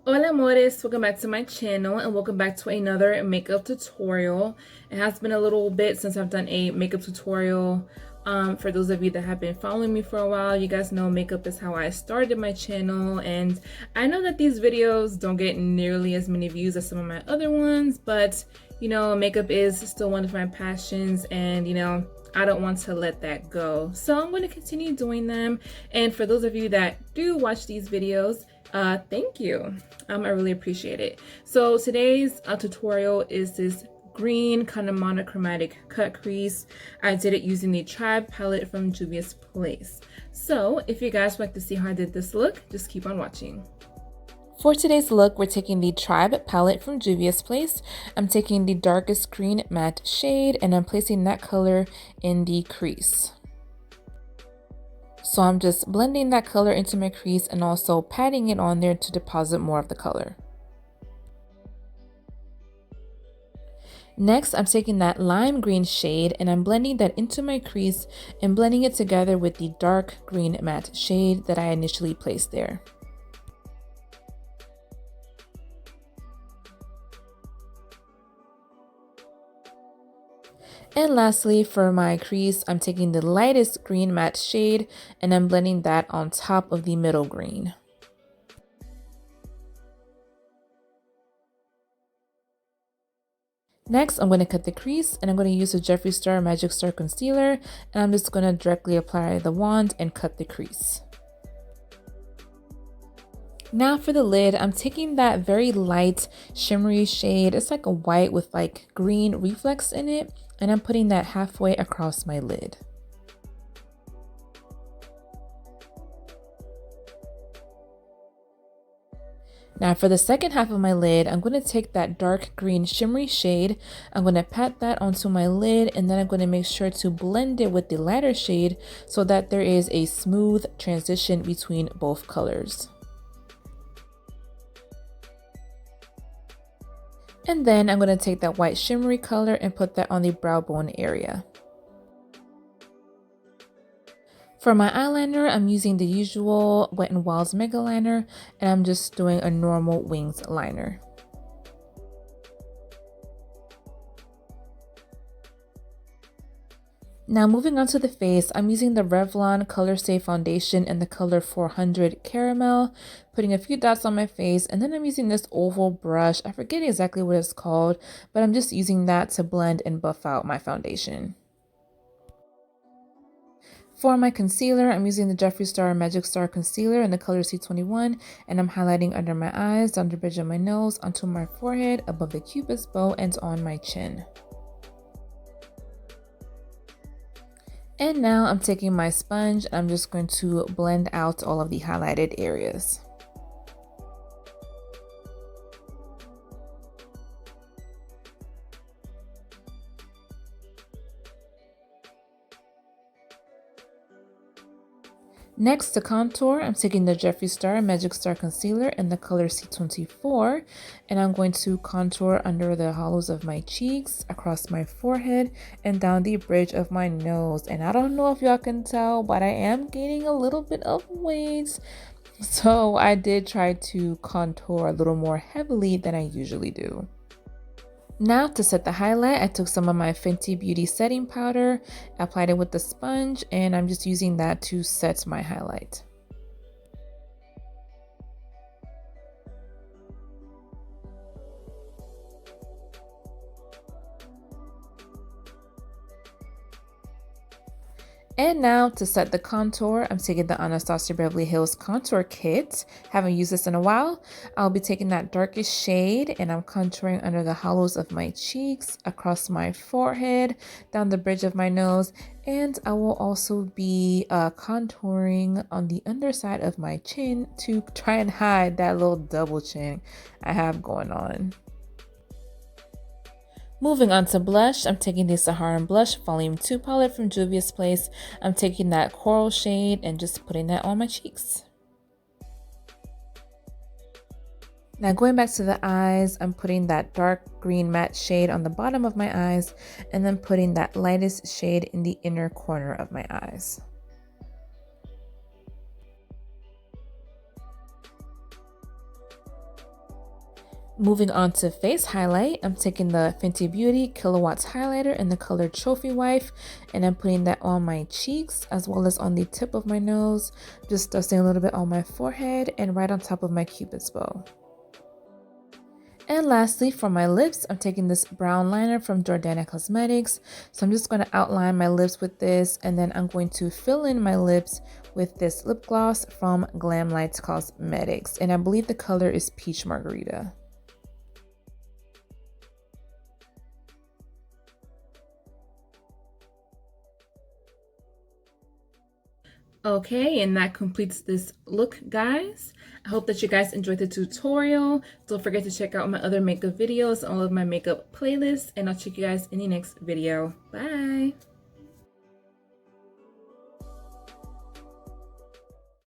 Hola amores, welcome back to my channel and welcome back to another makeup tutorial. It has been a little bit since I've done a makeup tutorial. For those of you that have been following me for a while, you guys know makeup is how I started my channel, and I know that these videos don't get nearly as many views as some of my other ones, but you know, makeup is still one of my passions, and you know, I don't want to let that go. So I'm going to continue doing them. And for those of you that do watch these videos, thank you. I really appreciate it. So today's tutorial is this green kind of monochromatic cut crease. I did it using the Tribe palette from Juvia's Place. So if you guys would like to see how I did this look, just keep on watching. For today's look, we're taking the Tribe palette from Juvia's Place. I'm taking the darkest green matte shade and I'm placing that color in the crease. So I'm just blending that color into my crease and also patting it on there to deposit more of the color. Next, I'm taking that lime green shade and I'm blending that into my crease and blending it together with the dark green matte shade that I initially placed there. And lastly, for my crease, I'm taking the lightest green matte shade and I'm blending that on top of the middle green. Next, I'm going to cut the crease and I'm going to use the Jeffree Star Magic Star Concealer and I'm just going to directly apply the wand and cut the crease. Now for the lid, I'm taking that very light shimmery shade. It's like a white with like green reflex in it, and I'm putting that halfway across my lid. Now for the second half of my lid, I'm going to take that dark green shimmery shade. I'm going to pat that onto my lid and then I'm going to make sure to blend it with the lighter shade so that there is a smooth transition between both colors. And then I'm going to take that white shimmery color and put that on the brow bone area. For my eyeliner, I'm using the usual Wet n Wild's Mega Liner, and I'm just doing a normal wings liner. Now moving on to the face, I'm using the Revlon Colorstay foundation in the color 400 Caramel, putting a few dots on my face, and then I'm using this oval brush. I forget exactly what it's called, but I'm just using that to blend and buff out my foundation. For my concealer, I'm using the Jeffree Star Magic Star Concealer in the color C21, and I'm highlighting under my eyes, down the bridge of my nose, onto my forehead, above the cupid's bow, and on my chin. And now I'm taking my sponge and I'm just going to blend out all of the highlighted areas. Next, to contour, I'm taking the Jeffree Star Magic Star Concealer in the color C24, and I'm going to contour under the hollows of my cheeks, across my forehead, and down the bridge of my nose. And I don't know if y'all can tell, but I am gaining a little bit of weight, so I did try to contour a little more heavily than I usually do. Now to set the highlight, I took some of my Fenty Beauty setting powder, applied it with the sponge, and I'm just using that to set my highlight. And now to set the contour, I'm taking the Anastasia Beverly Hills contour kit. Haven't used this in a while. I'll be taking that darkest shade and I'm contouring under the hollows of my cheeks, across my forehead, down the bridge of my nose, and I will also be contouring on the underside of my chin to try and hide that little double chin I have going on. Moving on to blush, I'm taking the Saharan Blush Volume 2 palette from Juvia's Place. I'm taking that coral shade and just putting that on my cheeks. Now going back to the eyes, I'm putting that dark green matte shade on the bottom of my eyes and then putting that lightest shade in the inner corner of my eyes. Moving on to face highlight, I'm taking the Fenty Beauty Killawat highlighter in the color Trophy Wife, and I'm putting that on my cheeks as well as on the tip of my nose, just dusting a little bit on my forehead and right on top of my cupid's bow. And lastly, for my lips, I'm taking this brown liner from Jordana Cosmetics. So I'm just going to outline my lips with this, and then I'm going to fill in my lips with this lip gloss from Glamlite Cosmetics. And I believe the color is Peach Margarita. Okay, and that completes this look, guys. I hope that you guys enjoyed the tutorial. Don't forget to check out my other makeup videos, all of my makeup playlists, and I'll check you guys in the next video. Bye!